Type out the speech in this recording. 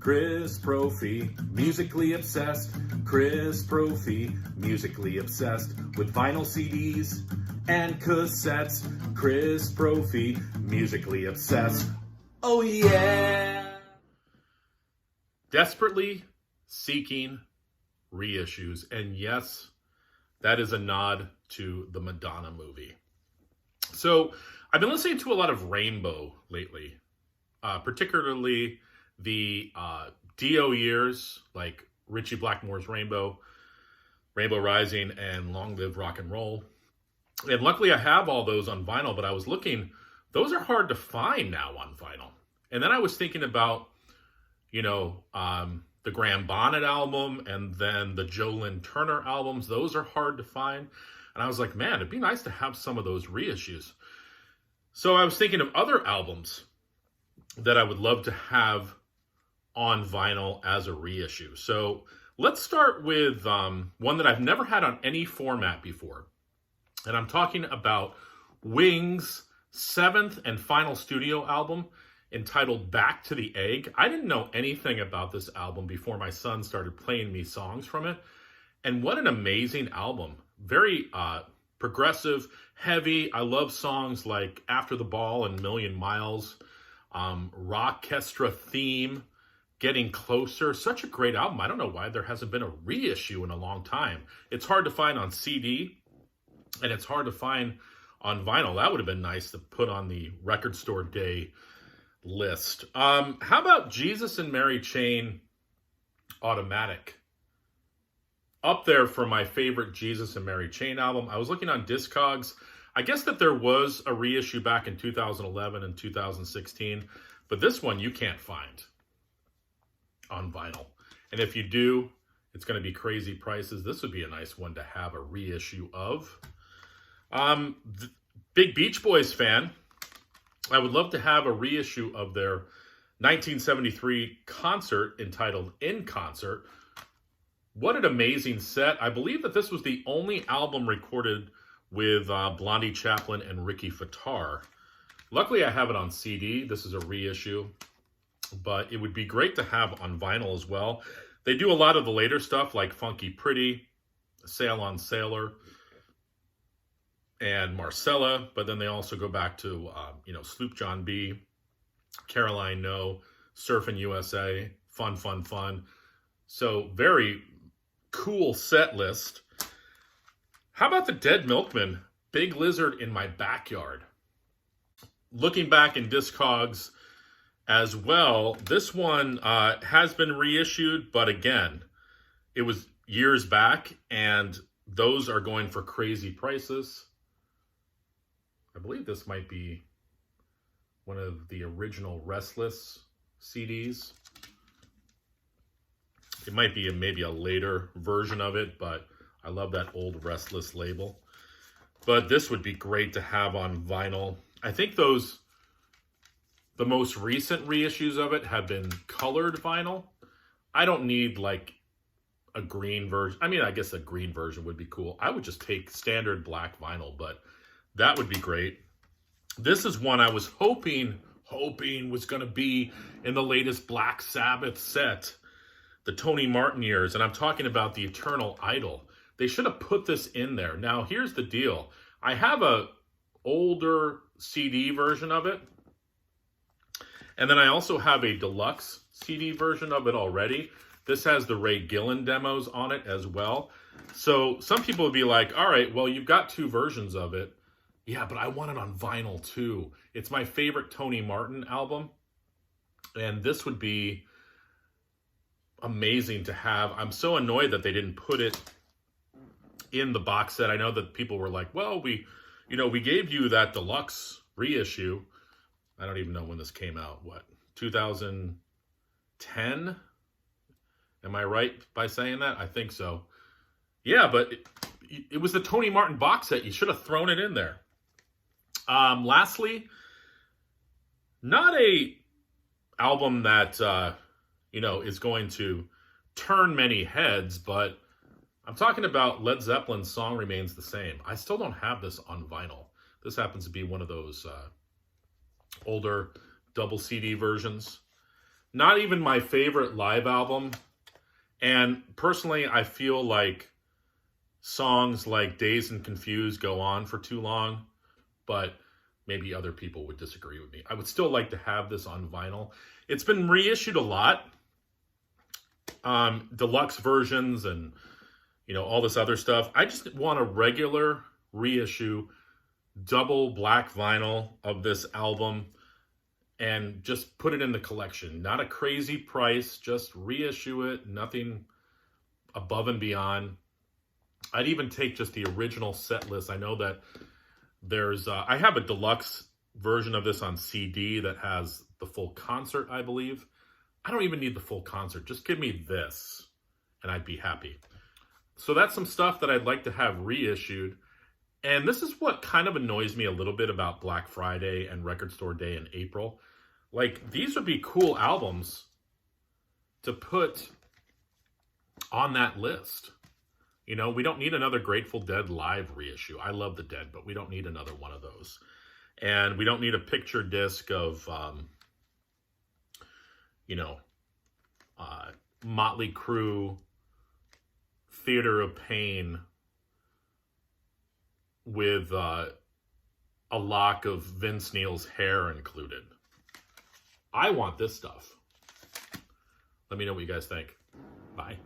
Chris Brophy, musically obsessed. Chris Brophy, musically obsessed with vinyl CDs and cassettes. Chris Brophy, musically obsessed. Oh yeah! Desperately seeking reissues. And yes, that is a nod to the Madonna movie. So I've been listening to a lot of Rainbow lately, particularly the Dio years, like Ritchie Blackmore's Rainbow, Rainbow Rising, and Long Live Rock and Roll. And luckily I have all those on vinyl, but I was looking, those are hard to find now on vinyl. And then I was thinking about, the Graham Bonnet album and then the Joe Lynn Turner albums. Those are hard to find. And I was like, man, it'd be nice to have some of those reissues. So I was thinking of other albums that I would love to have on vinyl as a reissue. So let's start with one that I've never had on any format before. And I'm talking about Wings' 7th and final studio album entitled Back to the Egg. I didn't know anything about this album before my son started playing me songs from it. And what an amazing album. Very progressive, heavy. I love songs like After the Ball and Million Miles. Rockestra Theme, Getting Closer. Such a great album. I don't know why there hasn't been a reissue in a long time. It's hard to find on CD, and it's hard to find on vinyl. That would have been nice to put on the Record Store Day list. How about Jesus and Mary Chain Automatic? Up there for my favorite Jesus and Mary Chain album. I was looking on Discogs. I guess that there was a reissue back in 2011 and 2016, but this one you can't find on vinyl. And if you do, it's going to be crazy prices. This would be a nice one to have a reissue of. Big Beach Boys fan, I would love to have a reissue of their 1973 concert entitled In Concert. What an amazing set. I believe that this was the only album recorded with Blondie Chaplin and Ricky Fattar. Luckily, I have it on CD. This is a reissue, but it would be great to have on vinyl as well. They do a lot of the later stuff like Funky Pretty, Sail on Sailor, and Marcella, but then they also go back to, Sloop John B, Caroline No, Surfin' USA, Fun, Fun, Fun. So very cool set list. How about the Dead Milkmen, Big Lizard in My Backyard? Looking back in Discogs as well, this one has been reissued, but again, it was years back, and those are going for crazy prices. I believe this might be one of the original Restless CDs. It might be maybe a later version of it, but I love that old Restless label. But this would be great to have on vinyl. I think the most recent reissues of it have been colored vinyl. I don't need like a green version. I mean, I guess a green version would be cool. I would just take standard black vinyl, but that would be great. This is one I was hoping was going to be in the latest Black Sabbath set, the Tony Martin years, and I'm talking about the Eternal Idol. They should have put this in there. Now, here's the deal. I have a older CD version of it, and then I also have a deluxe CD version of it already. This has the Ray Gillen demos on it as well. So some people would be like, all right, well, you've got two versions of it. Yeah, but I want it on vinyl too. It's my favorite Tony Martin album, and this would be amazing to have. I'm so annoyed that they didn't put it in the box set. I know that people were like, well, we gave you that deluxe reissue. I don't even know when this came out. What, 2010? Am I right by saying that? I think so. Yeah, but it was the Tony Martin box set. You should have thrown it in there. Lastly, not a album that, is going to turn many heads, but I'm talking about Led Zeppelin's Song Remains the Same. I still don't have this on vinyl. This happens to be one of those older double CD versions. Not even my favorite live album. And personally, I feel like songs like Dazed and Confused go on for too long, but maybe other people would disagree with me. I would still like to have this on vinyl. It's been reissued a lot. Deluxe versions and, all this other stuff. I just want a regular reissue, double black vinyl of this album and just put it in the collection. Not a crazy price, just reissue it, nothing above and beyond. I'd even take just the original set list. I know that there's, I have a deluxe version of this on CD that has the full concert, I believe. I don't even need the full concert. Just give me this and I'd be happy. So that's some stuff that I'd like to have reissued. And this is what kind of annoys me a little bit about Black Friday and Record Store Day in April. Like, these would be cool albums to put on that list. We don't need another Grateful Dead live reissue. I love the Dead, but we don't need another one of those. And we don't need a picture disc of, Motley Crue, Theater of Pain, with a lock of Vince Neil's hair included. I want this stuff. Let me know what you guys think. Bye.